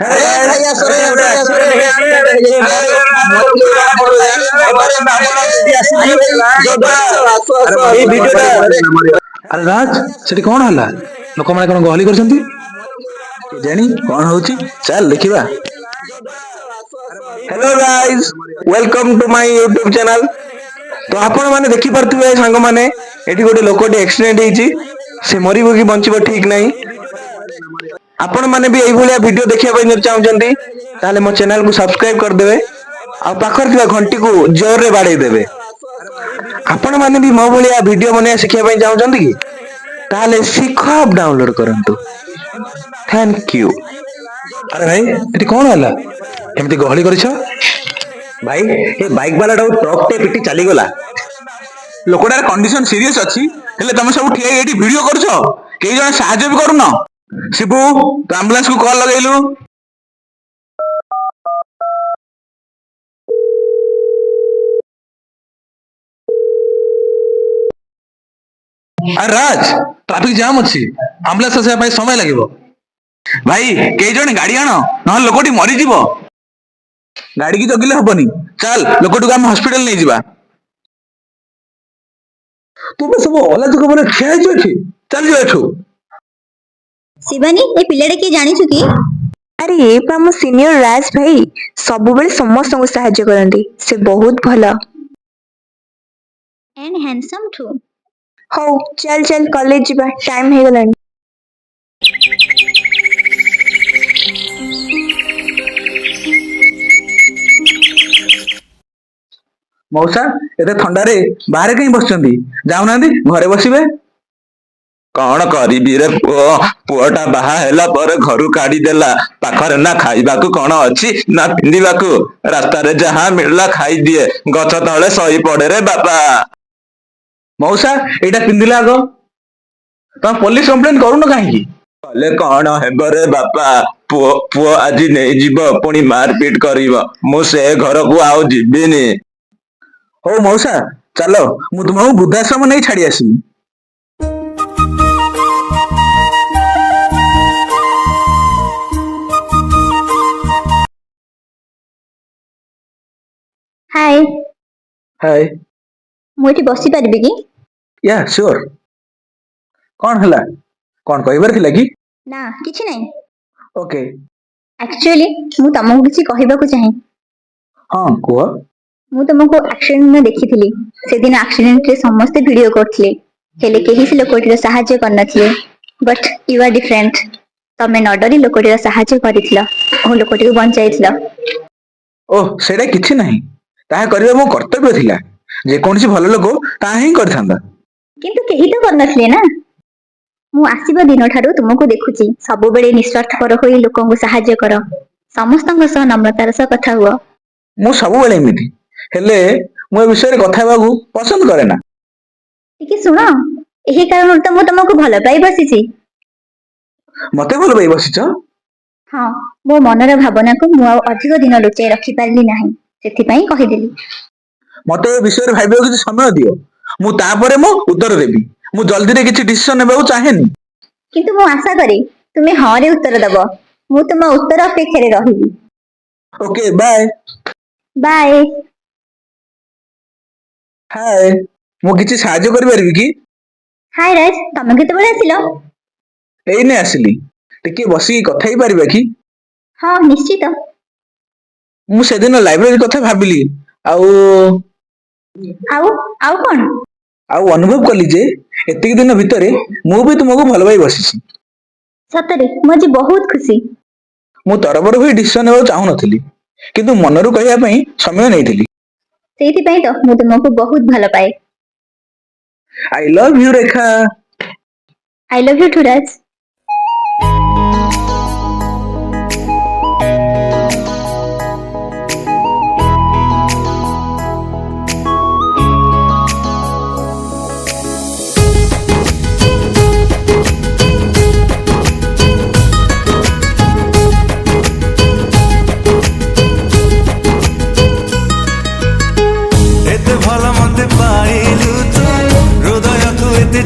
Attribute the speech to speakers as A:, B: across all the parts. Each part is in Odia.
A: ଆରେ ରାଜ ସେଠି କଣ ହେଲା? ଲୋକମାନେ କଣ ଗହଳି କରିଛନ୍ତି? ଜାଣି କଣ ହଉଛି? ଚାଲ ଦେଖିବା।
B: Hello guys, welcome to my YouTube channel. तो आपण माने देखि पारथिबे सांग माने एठी गोटे लोकटी एक्सीडेंट ହେଇची। से मरिबो कि बंचिबो ठीक नाही। आपण माने भी एई भलिया वीडियो देखिया पई चाहउचंती ताले मो चैनल को सब्सक्राइब कर देबे आ पाखर थिबा घंटी को जोर रे बाडे देबे। आपण माने भी मो भलिया वीडियो बने सिखिया पई चाहउचंती कि ताले सिखो ऐप डाउनलोड करंतु। Thank you.
A: ଆରେ ଭାଇ ଏଠି କଣ ହେଲା? ଏମିତି ଗହଳି କରିଛ?
B: भाई ए बाइक वाला ट्रक टे पिटी चली गला।
C: ଲୋକଟାର କଣ୍ଡିସନ ସିରିୟସ ଅଛି, ହେଲେ ତମେ ସବୁ ଠିଆ ହେଇକି ଏଠି ଭିଡିଓ କରୁଛ, କେହି ଜଣେ ସାହାଯ୍ୟ ବି କରୁନ। ଶିବୁ ତୁ ଆମ୍ବୁଲାନ୍ସକୁ କଲ୍ ଲଗେଇଲୁ।
A: ଆରେ ରାଜ ଟ୍ରାଫିକ ଜାମ୍ ଅଛି, ଆମ୍ବୁଲାନ୍ସ ଆସିବା ପାଇଁ ସମୟ ଲାଗିବ।
C: ଭାଇ କେହି ଜଣେ ଗାଡି ଆଣ, ନହେଲେ ଲୋକଟି ମରିଯିବ। ଗାଡିକି ଜଗିଲେ ହବନି, ଚାଲ ଲୋକଟିକୁ ଆମେ ହସ୍ପିଟାଲ ନେଇଯିବା।
A: ତୁମେ ସବୁ ଅଲାଜୁକ ମାନେ ଠିଆ ହେଇଛ ଏଠି, ଚାଲିଯିବ ଏଠୁ।
D: ଶିବାନୀ, ଏ ପିଲାଟା କିଏ ଜାଣିଛୁ କି?
E: ଆରେ ଏ ପା ମୋ ସିନିୟର ରାଜ ଭାଇ, ସବୁବେଳେ ସମସ୍ତଙ୍କୁ ସାହାଯ୍ୟ କରନ୍ତି। ସେ ବହୁତ ଭଲ।
D: and handsome too.
E: ହଉ ଚାଲ ଚାଲ କଲେଜ ଯିବା, ଟାଇମ ହେଇଗଲାଣି।
C: ମଉସା ଏତେ ଥଣ୍ଡାରେ ବାହାରେ କାହିଁ ବସିଛନ୍ତି? ଯାଉନାହାନ୍ତି ଘରେ ବସିବେ।
B: କଣ କରିବି ରେ ପୁଅ, ପୁଅଟା ବାହା ହେଲା ପରେ ଘରୁ କାଢିଦେଲା। ପାଖରେ ନା ଖାଇବାକୁ କଣ ଅଛି ନା ପିନ୍ଧିବାକୁ, ରାସ୍ତାରେ ଯାହା ମିଳିଲା ଖାଇଦିଏ, ଗଛ ତଳେ ଶୋଇ ପଡେ ରେ ବାପା।
C: ମଉସା ଏଇଟା ପିନ୍ଧିଲା ଆଗ, ତମେ ପୋଲିସ କମ୍ପ୍ଲେନ କରୁନ କାହିଁକି?
B: କଲେ କଣ ହେବ ରେ ବାପା, ପୁଅ ଆଜି ନେଇଯିବ ପୁଣି ମାରପିଟ କରିବ, ମୁଁ ସେ ଘରକୁ ଆଉ ଯିବିନି।
C: ହଉ ମଉସା ଚାଲ, ମୁଁ ତୁମକୁ ବୃଦ୍ଧାଶ୍ରମ ନେଇ ଛାଡି ଆସିବି।
D: ହାय,
C: ହାय।
D: ମୁଁ ଏଠି ବସିପାରିବି କି?
C: ୟା ସିଓର। କଣ ହେଲା, କଣ କହିବାର ଥିଲା କି?
D: ନା କିଛି ନାହିଁ।
C: ଓକେ।
D: ଆକ୍ଚୁଆଲି ମୁଁ ତମକୁ କିଛି କହିବାକୁ ଚାହେଁ।
C: ହଁ କୁହ।
D: ମୁଁ ତମକୁ ଆକ୍ସିଡେଣ୍ଟ ଦିନ ଦେଖିଥିଲି। ସେଦିନ ଆକ୍ସିଡେଣ୍ଟରେ ସମସ୍ତେ ଭିଡିଓ କରୁଥିଲେ, ହେଲେ କେହି ସେ ଲୋକଟିର ସାହାଯ୍ୟ କରିନଥିଲେ। But you are different. ତମେ ନ ଡରି ଲୋକଟିର ସାହାଯ୍ୟ କରିଥିଲ ଓ ଲୋକଟିକୁ ବଞ୍ଚାଇଥିଲ।
C: ଓହ, ସେଇଟା କିଛି ନାହିଁ, ତାହା କରିବା ମୋ କର୍ତ୍ତବ୍ୟ ଥିଲା। ଯେକୌଣସି ଭଲ ଲୋକ ତାହା ହିଁ କରିଥାନ୍ତା।
D: କିନ୍ତୁ କେହି ତ କରିନଥିଲେ ନା। ମୁଁ ଆସିବା ଦିନଠାରୁ ତୁମକୁ ଦେଖୁଛି, ସବୁବେଳେ ନିସ୍ୱାର୍ଥପର ହୋଇ ଲୋକଙ୍କୁ ସାହାଯ୍ୟ କର। ସମସ୍ତଙ୍କ ସହ ନମ୍ରତାର ସହ କଥା ହୁଅ।
C: ମୁଁ ସବୁବେଳେ ଏମିତି, ହେଲେ ମୁଁ ଏ ବିଷୟରେ କଥା ହେବାକୁ ପସନ୍ଦ କରେ ନା।
D: ଟିକେ ଶୁଣ, ଏହି କାରଣରୁ ତ ମୁଁ ତମକୁ ଭଲ ପାଇ ବସିଛି।
C: ମତେ ଭଲ ପାଇ ବସିଛ?
D: ହଁ, ମୋ ମନର ଭାବନାକୁ ମୁଁ ଆଉ ଅଧିକ ଦିନ ଲୁଚାଇ ରଖିପାରିଲି ନାହିଁ, ସେଥିପାଇଁ କହିଦେଲି।
C: ମତେ ଏ ବିଷୟରେ ଭାବିବାକୁ କିଛି ସମୟ ଦିଅ, ମୁଁ ତାପରେ ମୋ ଉତ୍ତର ଦେବି। ମୁଁ ଜଲ୍ଦିରେ କିଛି ଡିସିସନ ନେବାକୁ ଚାହେଁନି।
D: କିନ୍ତୁ ମୁଁ ଆଶା କରେ ତୁମେ ହଁରେ ଉତ୍ତର ଦବ। ମୁଁ ତୁମ ଉତ୍ତର ଅପେକ୍ଷାରେ ରହିବି।
C: Okay bye.
D: ବାଏ।
C: ହାଏ, ମୁଁ କିଛି ସାହାଯ୍ୟ କରିପାରିବି କି?
D: ହାय ରାଜ, ତମେ କେତେବେଳେ ଆସିଲ?
C: ଏଇନେ ଆସିଲି, ଟିକେ ବସିକି କଥା ହେଇପାରିବା କି?
D: ହଁ ନିଶ୍ଚିତ।
C: ମୁଁ ସେଦିନ ଲାଇବ୍ରେରୀ କଥା ଭାବିଲି, ଆଉ
D: ଆଉ ଆଉ କଣ?
C: ଆଉ ଅନୁଭବ କଲି ଯେ ଏତିକି ଦିନ ଭିତରେ ମୁଁ ବି ତୁମକୁ ଭଲ ପାଇ ବସିଛି।
D: ସତରେ ମୁଁ ଆଜି ବହୁତ ଖୁସି।
C: ମୁଁ ତରବର ହୋଇ ଡିସିସନ ନେବାକୁ ଚାହୁଁନଥିଲି, କିନ୍ତୁ ମନରୁ କହିବା ପାଇଁ ସମୟ ନେଇଥିଲି।
D: ସେଇଥିପାଇଁ ତ ମୁଁ ତୁମକୁ ବହୁତ ଭଲ ପାଏ।
C: I love you Rekha.
D: I love you too Raj.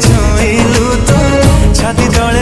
F: ଛୁଇଁଲୁ ତ ଛାତି ତଳେ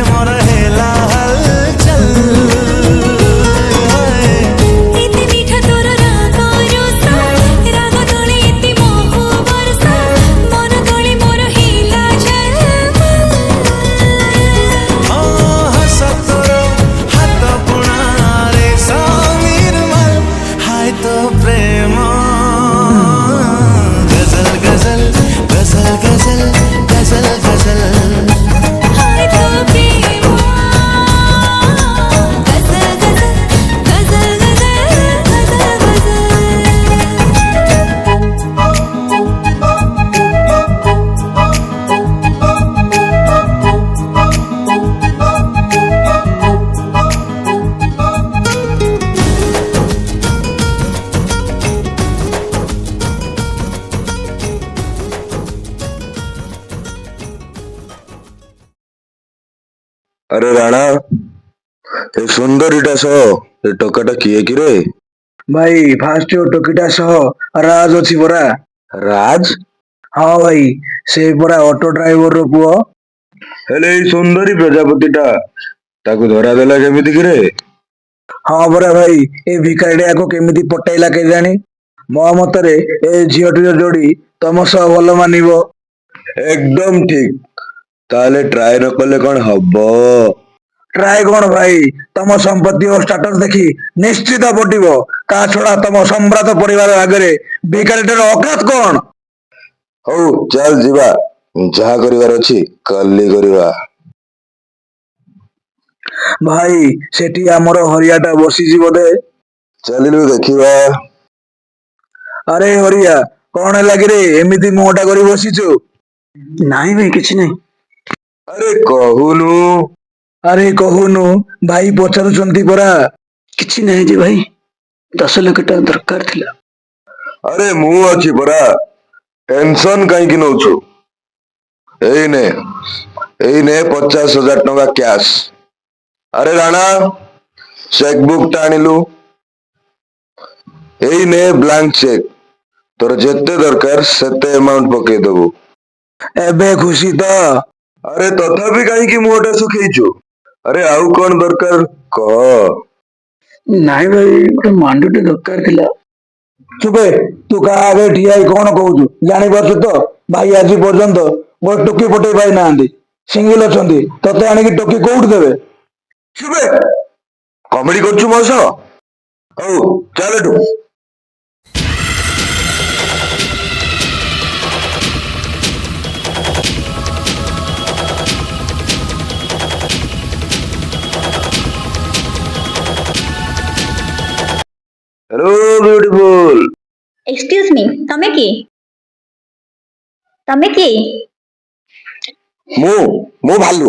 B: ଆରେ ରାଣା ଏ ସୁନ୍ଦରୀଟା ସହ ଏ ଟୋକାଟା କିଏ କିରେ?
A: ଭାଇ ଫାଷ୍ଟ ଟୋକିଟା ସହ ରାଜ ଅଛି ପରା।
B: ରାଜ?
A: ହଁ ଭାଇ, ସେ ପରା ଅଟୋ ଡ୍ରାଇଭରର ପୁଅ।
B: ହେଲେ ଏଇ ସୁନ୍ଦରୀ ପ୍ରଜାପତିଟା ତାକୁ ଧରା ଦେଲା କେମିତି କିରେ?
A: ହଁ ପରା ଭାଇ, ଏ ଭିକାରିଟାକୁ କେମିତି ପଟେଇଲା କେଜାଣି। ମୋ ମତରେ ଏ ଝିଅଟିର ଯୋଡି ତମ ସହ ଭଲ ମାନିବ।
B: ଏକଦମ ଠିକ। ତାହେଲେ ଟ୍ରାଏ ନ କଲେ କଣ ହବ?
A: ଟ୍ରାଏ କଣ ଭାଇ, ତମ ସମ୍ପତ୍ତି ଓ ଷ୍ଟାଟସ ଦେଖି ନିଶ୍ଚିତ ପଟିବ। ତା ଛଡା ତମ ସମ୍ଭ୍ରାତ ପରିବାର ଆଗରେ ଭିକାରିଟାର ଅକାତ କଣ?
B: ହଉ ଚାଲ ଯିବା, ଯାହା କରିବାର ଅଛି କାଲି କରିବା।
A: ଭାଇ ସେଠି ଆମର ହରିଆଟା ବସିଛି ବୋଧେ।
B: ଚାଲିଲୁ ଦେଖିବା।
A: ଆରେ ହରିଆ, କଣ ହେଲା କିରେ ଏମିତି ମୁହଁଟା କରି ବସିଛୁ? ନାଇଁ ଭାଇ, କିଛି ନାହିଁ।
B: ଆରେ କହୁନୁ।
A: ଆରେ କହୁନୁ, ଭାଇ ପଚାରୁଛନ୍ତି ପରା। କିଛି ନାହିଁ ଯେ ଭାଇ, 10 ଲକ୍ଷ ଟଙ୍କା ଦରକାର ଥିଲା।
B: ଆରେ ମୁଁ ଅଛି ପରା, ଟେନସନ କାହିଁକି ନଉଛୁ? ଏଇ ନେ, ଏଇ ନେ 50,000 ଟଙ୍କା କ୍ୟାଶ। ଆରେ ରାଣା, ଚେକ ବୁକ୍ ଟା ଆଣିଲୁ। ଏଇ ନେ ବ୍ଲାଙ୍କ ଚେକ୍। ତୋର ଯେତେ ଦରକାର ସେତେ ଆମାଉଣ୍ଟ ପକେଇଦବୁ।
A: ଏବେ ଖୁସି ତ?
B: ଆରେ ତଥାପି କାହିଁକି ମୁହଁଟା ଶୁଖେଇଛୁ? ଆରେ ଆଉ କଣ ଦରକାର କହ?
A: ନାଇଁ ଭାଇ, ଗୋଟେ ମାଣ୍ଡୁଟେ ଦରକାର ଥିଲା। ଚୁପେ, ତୁ କାହା ଆଗରେ ଠିଆ ହେଇ କଣ କହୁଛୁ ଜାଣିପାରୁଛୁ ତ? ଭାଇ ଆଜି ପର୍ଯ୍ୟନ୍ତ ଗୋଟେ ଟୋକି ପଟେଇ ପାଇନାହାନ୍ତି। ସିଙ୍ଗିଲ ଅଛନ୍ତି, ତତେ ଆଣିକି ଟୋକି କୋଉଠି ଦେବେ?
B: ଚୁପେ, କମେଡି କରୁଛୁ ମୋ ସହ? ହଉ ଚାଲ ଏଠୁ। Hello beautiful.
D: ଏକ୍ସକ୍ୟୁଜ ମି, ତମେ କିଏ? ତମେ କିଏ?
B: ମୁଁ ମୁଁ ଭାଲୁ।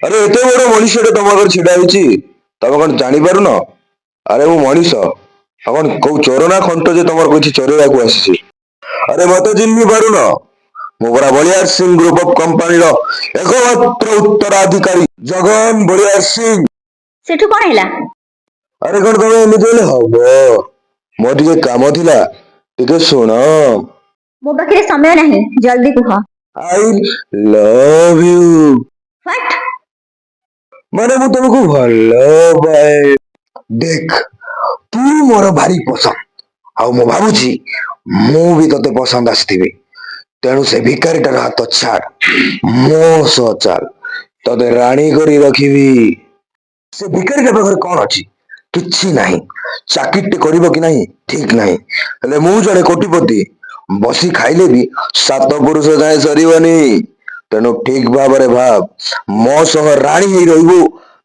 B: ଆରେ ଏତେ ବଡ ମଣିଷଟେ ତମ ଆଗରେ ଛିଡା ହେଇଛି, ତମେ କଣ ଜାଣିପାରୁନ? ଆରେ ମୁଁ ମଣିଷ, ଆଉ କଣ କୋଉ ଚୋର ନା ଖଣ୍ଟ ଯେ ତମର କିଛି ଚୋରେଇବାକୁ ଆସିଛି? ଆରେ ମତେ ଚିହ୍ନି ପାରୁନ? ମୁଁ ପରା ବଳିଆର ସିଂ ଗ୍ରୁପ ଅଫ କମ୍ପାନୀର ଏକମାତ୍ର ଉତ୍ତରାଧିକାରୀ ଜଗନ ବଳିଆର ସିଂ।
D: ସେଠୁ କଣ ହେଲା?
B: ଆରେ କଣ ତମେ ଏମିତି ହେଲେ ହବ? ମୋର ଟିକେ କାମ ଥିଲା, ଟିକେ ଶୁଣ।
D: ମୋ ପାଖରେ ସମୟ ନାହିଁ, ଜଲ୍ଦି କୁହ।
B: I love you.
D: ହ୍ୱାଟ?
B: ମାନେ ମୁଁ ତମକୁ ଭଲ ପାଏ। ଦେଖ, ତୁ ମୋର ଭାରି ପସନ୍ଦ, ଆଉ ମୁଁ ଭାବୁଛି ମୁଁ ବି ତତେ ପସନ୍ଦ ଆସିଥିବି। ତେଣୁ ସେ ଭିକାରୀଟାର ହାତ ଛାଡ, ମୋ ସହ ଚାଲ, ତତେ ରାଣୀ କରି ରଖିବି। ସେ ଭିକାରୀଟା ପାଖରେ କଣ ଅଛି? କିଛି ନାହିଁ। ଚାକିରିଟେ କରିବ କି ନାହିଁ ଠିକ ନାହିଁ, ହେଲେ ମୁଁ ଜଣେ କୋଟିପତି, ବସି ଖାଇଲେ ବି 7 ପୁରୁଷ ଯାଏ ସରିବନି। ତେଣୁ ଠିକ ଭାବରେ ଭାବ, ମୋ ସହ ରାଣୀ ହେଇ ରହିବୁ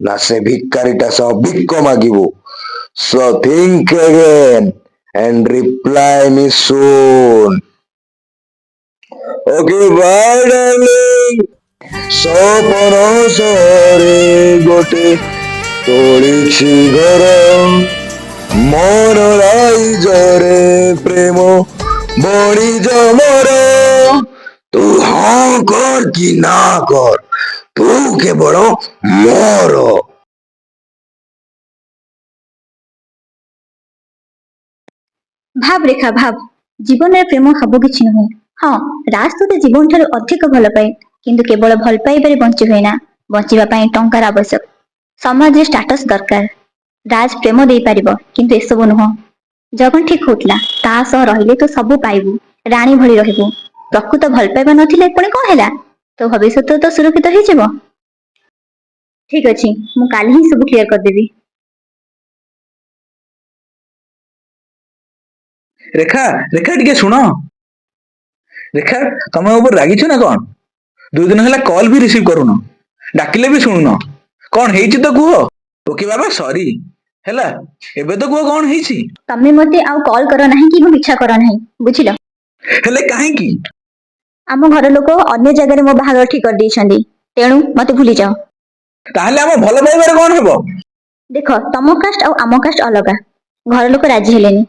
B: ନା ସେ ଭିକାରୀଟା ସହ ଭିକ ମାଗିବୁ? So think again and reply me soon. Okay, bye darling. ସପନ ସହରେ ଗୋଟେ ତୋଳିଛି ଘର, ମନ ରାଇଜରେ ପ୍ରେମ ବଣିଜ ମୋର। ତୁ ହଁ କର କି ନା କର, ତୁ କେବଳ ମୋର।
D: ଭାବ ରେଖା ଭାବ, ଜୀବନରେ ପ୍ରେମ ସବୁ କିଛି ନୁହେଁ। ହଁ, ରାଜ ତୋତେ ଜୀବନ ଠାରୁ ଅଧିକ ଭଲ ପାଏ, କିନ୍ତୁ କେବଳ ଭଲ ପାଇବାରେ ବଞ୍ଚି ହୁଏନା, ବଞ୍ଚିବା ପାଇଁ ଟଙ୍କାର ଆବଶ୍ୟକ। ସମାଜରେ ଷ୍ଟାଟସ ଦରକାର। ରାଜ ପ୍ରେମ ଦେଇପାରିବ, କିନ୍ତୁ ଏସବୁ ନୁହଁ। ଜଗନ ଠିକ କହୁଥିଲା, ତା ସହ ରହିଲେ ତୁ ସବୁ ପାଇବୁ, ରାଣୀ ଭଳି ରହିବୁ। ପ୍ରକୃତ ଭଲ ପାଇବା ନଥିଲେ ପୁଣି କଣ ହେଲା? ତୋ ଭବିଷ୍ୟତ ତ ସୁରକ୍ଷିତ ହେଇଯିବ। ଠିକ ଅଛି, ମୁଁ କାଲି ହିଁ ସବୁ କ୍ଲିୟର କରିଦେବି।
A: ରେଖା, ରେଖା ଟିକେ ଶୁଣ। ରେଖା, ତମେ ମୋ ଉପରେ ରାଗିଛ ନା କଣ? 2 ଦିନ ହେଲା କଲ ବି ରିସିଭ କରୁନ, ଡାକିଲେ ବି ଶୁଣୁନ। କଣ ହେଇଛି ତ କୁହ? ଓକେ ବାବା, ସରି। ହେଲା, ଏବେ ତ କୁହ କଣ ହେଇଛି?
D: ତମେ ମତେ ଆଉ କଲ୍ କର ନାହିଁ କି ମିଛା କର ନାହିଁ, ବୁଝିଲ?
A: ହେଲେ କାହିଁକି?
D: ଆମ ଘର ଲୋକ ଅନ୍ୟ ଜାଗାରେ ମୋ ବାହାଘର ଠିକ କରିଦେଇଛନ୍ତି, ତେଣୁ ମତେ ଭୁଲିଯାଅ।
A: ତାହେଲେ ଆମ ଭଲ ପାଇବାରେ କଣ ହେବ?
D: ଦେଖ, ତମ କାଷ୍ଟ ଆଉ ଆମ କାଷ୍ଟ ଅଲଗା, ଘର ଲୋକ ରାଜି ହେଲେନି।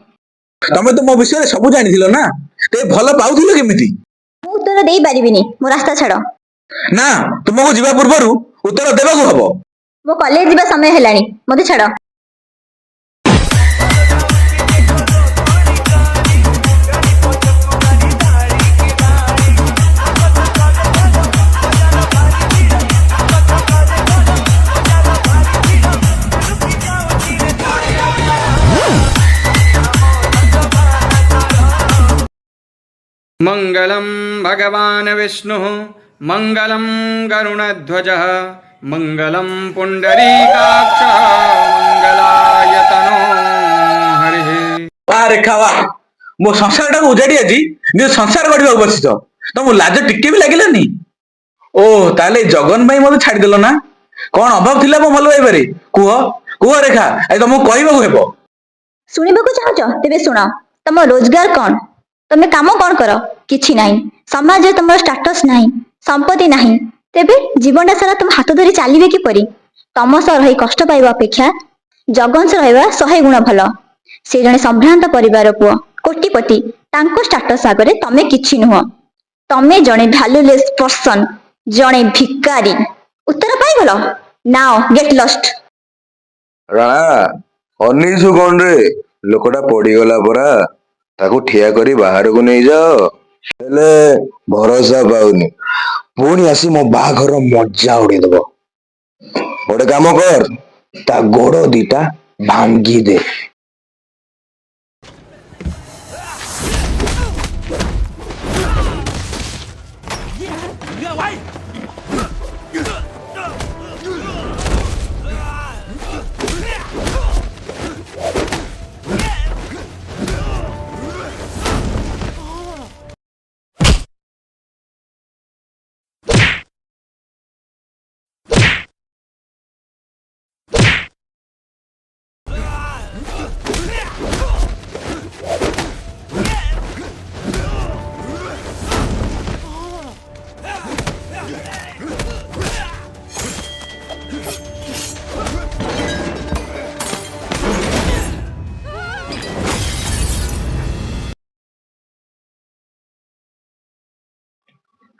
A: ତମେ ତ ମୋ ବିଷୟରେ ସବୁ ଜାଣିଥିଲ ନା, ତେବେ ଭଲ ପାଉଥିଲ କେମିତି?
D: ମୁଁ ଉତ୍ତର ଦେଇପାରିବିନି, ମୋ ରାସ୍ତା ଛାଡ।
A: ନା, ତୁମକୁ ଯିବା ପୂର୍ବରୁ
C: ଉତ୍ତର ଦେବାକୁ ହବ।
D: ମୋ କଲେଜ ଯିବା ସମୟ ହେଲାଣି, ମତେ ଛାଡ।
F: मङ्गलं भगवान् विष्णुः मङ्गलं गरुणध्वजः मङ्गलं पुण्डरीकाक्षः मङ्गलायतनो हरिः।
C: वा ରେଖା वा ମୋ ସଂସାରଟାକୁ ଉଜାଡି ଆଜି ନିଜ ସଂସାର ଗଢିବାକୁ ବସିଛ, ତମକୁ ଲାଜ ଟିକେ ବି ଲାଗିଲାନି? ଓ ତାହେଲେ ଏଇ ଜଗନ ପାଇଁ ମତେ ଛାଡିଦେଲ ନା? କଣ ଅଭାବ ଥିଲା ମୋ ଭଲ ପାଇବାରେ? କୁହ କୁହ ରେଖା, ଆଜି ତମକୁ କହିବାକୁ ହେବ।
D: ଶୁଣିବାକୁ ଚାହୁଁଛ? ତେବେ ଶୁଣ। ତମ ରୋଜଗାର କଣ? ତମେ କାମ କଣ କର? କିଛି ନାହିଁ। ସମାଜରେ ତମର ଷ୍ଟାଟସ ନାହିଁ, ସମ୍ପତ୍ତି ନାହିଁ। ତେବେ ଜୀବନଟା ସାରା ତମ ହାତ ଧରି ଚାଲିବେ କିପରି? ତମ ସହ ରହି କଷ୍ଟ ପାଇବା ଅପେକ୍ଷା ଜଗନ ସହ ରହିବା 100 ଗୁଣ ଭଲ। ସେ ଜଣେ ସମ୍ଭ୍ରାନ୍ତ ପରିବାର ପୁଅ, କୋଟିପତି। ତାଙ୍କ ଷ୍ଟାଟସ ଆଗରେ ତମେ କିଛି ନୁହଁ। ତମେ ଜଣେ ଭ୍ୟାଲୁଲେସ୍ ପର୍ସନ, ଜଣେ ଭିକାରୀ। ଉତ୍ତର ପାଇଗଲ? Now get lost.
B: ରାଣା ଅନେଇଛୁ କଣ ରେ? ଲୋକଟା ପଡିଗଲା ପରା, ତାକୁ ଠିଆ କରି ବାହାରକୁ ନେଇଯାଅ। ହେଲେ ଭରସା ପାଉନି, ପୁଣି ଆସି ମୋ ବାହାଘର ମଜା ଉଡେଇଦବ। ଗୋଟେ କାମ କର, ତା ଗୋଡ ଦିଟା ଭାଙ୍ଗି ଦେ।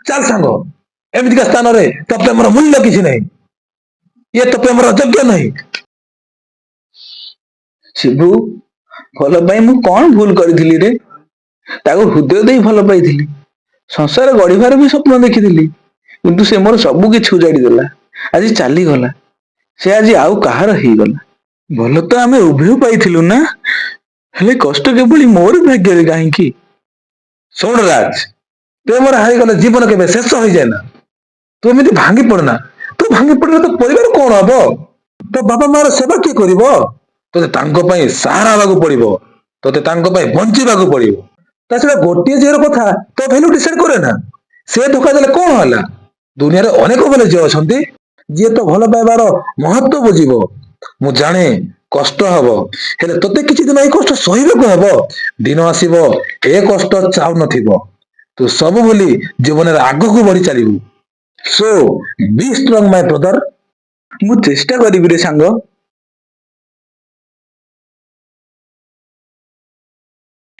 C: ଚାଲ ସାଙ୍ଗ, ଏମିତିକା ସ୍ଥାନରେ ତୋ ପ୍ରେମର ମୂଲ୍ୟ କିଛି ନାହିଁ। ଇଏ ତୋ ପ୍ରେମର ଯୋଗ୍ୟ ନାହିଁ। ଶିବୁ, ଭଲ ପାଇଁ ମୁଁ କଣ ଭୁଲ କରିଥିଲି ରେ? ତାକୁ ହୃଦୟ ଦେଇ ଭଲ ପାଇଥିଲି, ସଂସାର ଗଢିବାର ବି ସ୍ୱପ୍ନ ଦେଖିଥିଲି, କିନ୍ତୁ ସେ ମୋର ସବୁ କିଛି ଉଜାଡି ଦେଲା। ଆଜି ଚାଲିଗଲା। ସେ ଆଜି ଆଉ କାହାର ହେଇଗଲା। ଭଲ ତ ଆମେ ଉଭୟ ପାଇଥିଲୁ ନା, ହେଲେ କଷ୍ଟ କେବଳ ମୋର ଭାଗ୍ୟରେ କାହିଁକି? ଶୁଣ ରାଜ, ପ୍ରେମରେ ହାରିଗଲେ ଜୀବନ କେବେ ଶେଷ ହେଇଯାଏ ନା। ତୁ ଏମିତି ଭାଙ୍ଗି ପଡନା। ତୁ ଭାଙ୍ଗି ପଡିଲେ ତୋ ପରିବାର କଣ ହବ? ତୋ ବାପା ମାର ସେବା କିଏ କରିବ? ତୋତେ ତାଙ୍କ ପାଇଁ ସାହାରା ହେବାକୁ ପଡିବ, ତୋତେ ତାଙ୍କ ପାଇଁ ବଞ୍ଚିବାକୁ ପଡିବ। ତା ଛଡା ଗୋଟିଏ ଝିଅର କଥା ତୋ ଭ୍ୟାଲୁ ଡିସାଇଡ କରେ ନା। ସେ ଧୋକା ଦେଲେ କଣ ହେଲା? ଦୁନିଆରେ ଅନେକ ଭଲ ଝିଅ ଅଛନ୍ତି ଯିଏ ତ ଭଲ ପାଇବାର ମହତ୍ଵ ବୁଝିବ। ମୁଁ ଜାଣେ କଷ୍ଟ ହବ, ହେଲେ ତୋତେ କିଛି ଦିନ ଏଇ କଷ୍ଟ ସହିବାକୁ ହବ। ଦିନ ଆସିବ ଏ କଷ୍ଟ ଚାହୁଁନଥିବ, ତୁ ସବୁ ଭୁଲି ଜୀବନରେ ଆଗକୁ ବଢି ଚାଲିବୁ। ସୋ ବି ଷ୍ଟ୍ରଙ୍ଗ ମାଇ ବ୍ରଦର। ମୁଁ ଚେଷ୍ଟା କରିବି ରେ ସାଙ୍ଗ।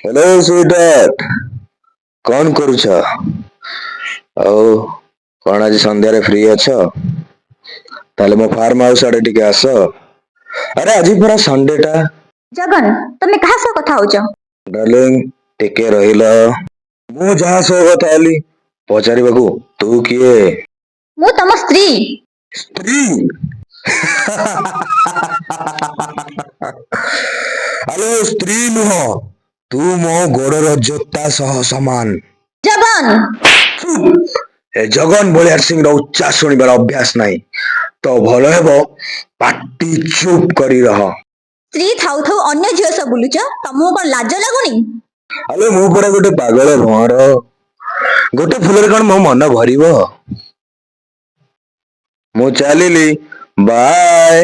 B: ହେଲୋ ସୁଇଟହାର୍ଟ, କଣ କରୁଛ? ଆଉ କଣ ଆଜି ସନ୍ଧ୍ୟାରେ ଫ୍ରି ଅଛ? ତାହେଲେ ମୋ ଫାର୍ମ ହାଉସ ଆଡେ ଟିକେ ଆସ। ଆରେ ଆଜି ପରା ସଣ୍ଡେ ଟା।
D: ଜଗନ, ତମେ କାହା ସହ କଥା ହଉଛ?
B: ଡାର୍ଲିଂ ଟିକେ ରହିଲ। ମୁଁ ଯାହା ସହ କଥା ହେଲି ପଚାରିବାକୁ ତୁ କିଏ?
D: ମୁଁ ତମ ସ୍ତ୍ରୀ।
B: ସ୍ତ୍ରୀ? ଆଲୋ ସ୍ତ୍ରୀ ନୁହଁ, ତୁ ମୋ ଗୋଡର ଜୋତା ସହ ସମାନ।
D: ଜଗନ!
B: ଏ ଜଗନ ବଳିଆରସିଂହର ଉଚ୍ଚାସ ଶୁଣିବାର ଅଭ୍ୟାସ ନାହିଁ ତ ଭଲ ହେବ ପାଟି ଚୁପ କରି ରହ।
D: ସ୍ତ୍ରୀ ଥାଉ ଥାଉ ଅନ୍ୟ ଝିଅ ସହ ବୁଲୁଛ, ତମକୁ କଣ ଲାଜ ଲାଗୁନି?
B: ଆଲୋ ମୁଁ ପରା ଗୋଟେ ପାଗଳ ଭଅଁର, ଗୋଟେ ଫୁଲରେ କଣ ମୋ ମନ ଭରିବ? ମୁଁ ଚାଲିଲି, ବାଏ।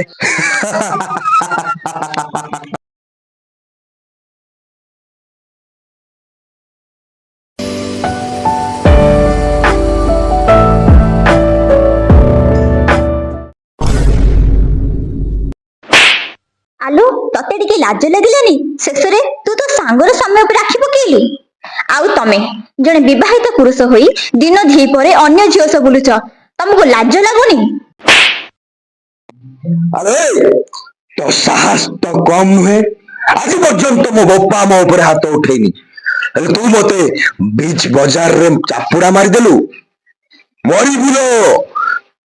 D: ଆଲୁ, ତତେ ଟିକେ ଲାଜ ଲାଗିଲାନି? ଶେଷରେ ତୁ ତୋ ସାଙ୍ଗର ସ୍ୱାମୀ ଉପରେ ଆଖି ପକେଇଲୁ। ଆଉ ତମେ ଜଣେ ବିବାହିତ ପୁରୁଷ ହୋଇ ଦିନ ଦି ପରେ ଅନ୍ୟ ଝିଅ ସହ ବୁଲୁଛ, ତମକୁ ଲାଜ ଲାଗୁନି?
B: ଆରେ ତୋ ସାହସ ତ କମ ନୁହେଁ। ଆଜି ପର୍ଯ୍ୟନ୍ତ ମୋ ବୋପା ମୋ ଉପରେ ହାତ ଉଠେଇନି, ହେଲେ ତୁ ମତେ ବିଚ ବଜାରରେ ଚାପୁଡା ମାରିଦେଲୁ। ମରିବୁ ଲୋ,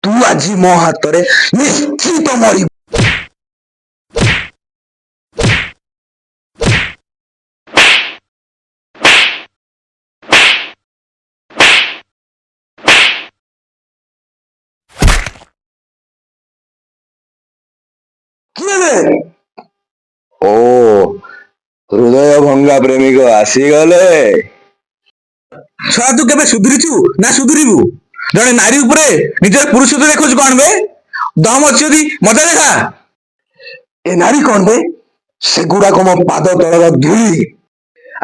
B: ତୁ ଆଜି ମୋ ହାତରେ ନିଶ୍ଚିତ ମରିବୁ। କିଏ? ଓ, ହୃଦୟ ଭଙ୍ଗା ପ୍ରେମିକ ଆସିଗଲେ।
A: ଛୁଆ ତୁ କେବେ ସୁଧୁରିଛୁ ନା ସୁଧୁରିବୁ? ଜଣେ ନାରୀ ଉପରେ ନିଜର ପୁରୁଷତ୍ୱ ଦେଖୁଛୁ କଣ ବେ? ଦମ ଅଛି ଯଦି ମଜା ଦେଖା।
B: ଏ ନାରୀ କଣ ବେ? ସେଗୁଡାକ ମୋ ପାଦ ତଳର ଧୂଳି।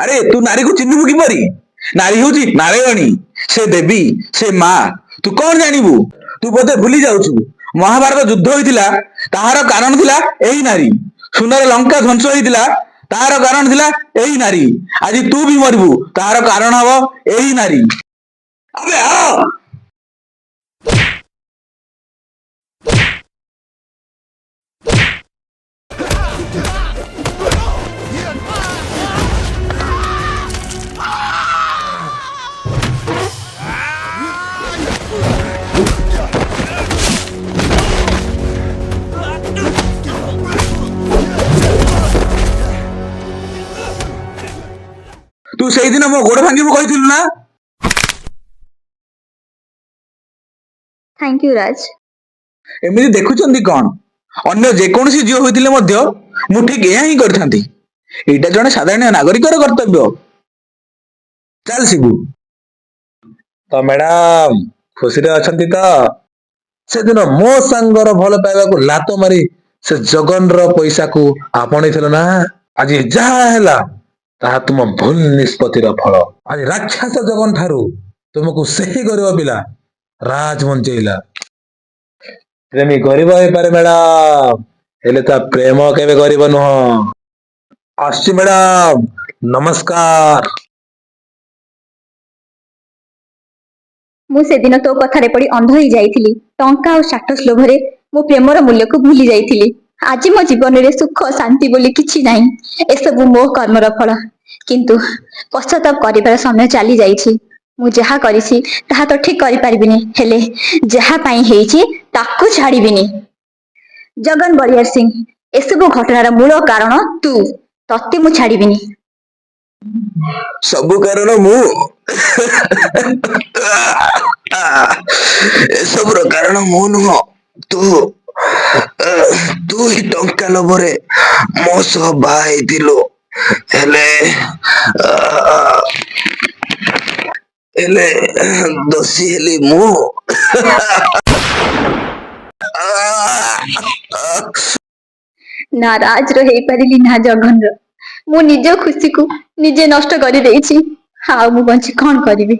A: ଆରେ ତୁ ନାରୀକୁ ଚିହ୍ନିବୁ କିପରି? ନାରୀ ହଉଛି ନାରାୟଣୀ, ସେ ଦେବୀ, ସେ ମା। ତୁ କଣ ଜାଣିବୁ? ତୁ ବୋଧେ ଭୁଲି ଯାଉଛୁ, ମହାଭାରତ ଯୁଦ୍ଧ ହୋଇଥିଲା, ତାହାର କାରଣ ଥିଲା ଏହି ନାରୀ। ସୁନାର ଲଙ୍କା ଧ୍ୱଂସ ହୋଇଥିଲା, ତାହାର କାରଣ ଥିଲା ଏହି ନାରୀ। ଆଜି ତୁ ବି ମରିବୁ, ତାହାର କାରଣ ହବ ଏହି ନାରୀ।
B: ଆବେ ଆ!
A: ତୁ ସେଇଦିନ ମୋ ଗୋଡ ଭାଙ୍ଗିବୁ କହିଥିଲୁ ନା?
D: ଥ୍ୟାଙ୍କ ୟୁ ରାଜ।
A: ଏମିତି ଦେଖୁଛନ୍ତି କଣ? ଅନ୍ୟ ଯେକୌଣସି ଝିଅ ହୋଇଥିଲେ ମଧ୍ୟ ମୁଁ ଠିକ ଏହା ହିଁ କରିଥାନ୍ତି। ଏଇଟା ଜଣେ ସାଧାରଣ ନାଗରିକର କର୍ତ୍ତବ୍ୟ। ଚାଲ ଶିବୁ।
C: ତ ମ୍ୟାଡାମ ଖୁସିରେ ଅଛନ୍ତି ତ? ସେଦିନ ମୋ ସାଙ୍ଗର ଭଲ ପାଇବାକୁ ଲାତ ମାରି ସେ ଜଗନର ପଇସାକୁ ଆପଣେଇଥିଲ ନା? ଆଜି ଯାହା ହେଲା ତାହା ତୁମ ଭୁଲ ନିଷ୍ପତ୍ତିର ଫଳ। ଆଜି ରାକ୍ଷସ ଜଗନ ଠାରୁ ତୁମକୁ ସେହି ଗରିବ ପିଲା ରାଜ ବଞ୍ଚେଇଲା। ପ୍ରେମୀ ଗରିବ ହେଇପାରେ ମ୍ୟାଡାମ, ହେଲେ ତା ପ୍ରେମ କେବେ ଗରିବ ନୁହଁ। ଆସୁଛି ମ୍ୟାଡାମ, ନମସ୍କାର।
D: ମୁଁ ସେଦିନ ତୋ କଥାରେ ପଡି ଅନ୍ଧ ହେଇ ଯାଇଥିଲି। ଟଙ୍କା ଆଉ ଷ୍ଟାଟସ ଲୋଭରେ ମୋ ପ୍ରେମର ମୂଲ୍ୟକୁ ଭୁଲି ଯାଇଥିଲି। ଆଜି ମୋ ଜୀବନରେ ସୁଖ ଶାନ୍ତି ବୋଲି କିଛି ନାହିଁ। ଏସବୁ ମୋ କର୍ମର ଫଳ। କିନ୍ତୁ ପଶ୍ଚାତାପ କରିବାର ସମୟ ଚାଲି ଯାଇଛି। ମୁଁ ଯାହା କରିଛି ତାହା ତ ଠିକ କରିପାରିବିନି, ହେଲେ ଯାହା ପାଇଁ ହେଇଛି ତାକୁ ଛାଡିବିନି। ଜଗନ ବଳିୟାର ସିଂ, ଏସବୁ ଘଟଣାର ମୂଳ କାରଣ ତୁ। ତତେ ମୁଁ ଛାଡିବିନି।
B: ସବୁ କାରଣ ମୁଁ। ଏସବୁର କାରଣ ମୁଁ ନୁହଁ, ତୁ। ତୁ ହିଁ ଟଙ୍କା ଲୋଭରେ ମୋ ସହ ବାହା ହେଇଥିଲୁ। ହେଲେ ହେଲେ ଦୋଷୀ ହେଲି ମୁଁ।
D: ନା ରାଜର ହେଇପାରିଲି ନା ଜଗନର। ମୁଁ ନିଜ ଖୁସିକୁ ନିଜେ ନଷ୍ଟ କରିଦେଇଛି। ଆଉ ମୁଁ ବଞ୍ଚି କଣ କରିବି?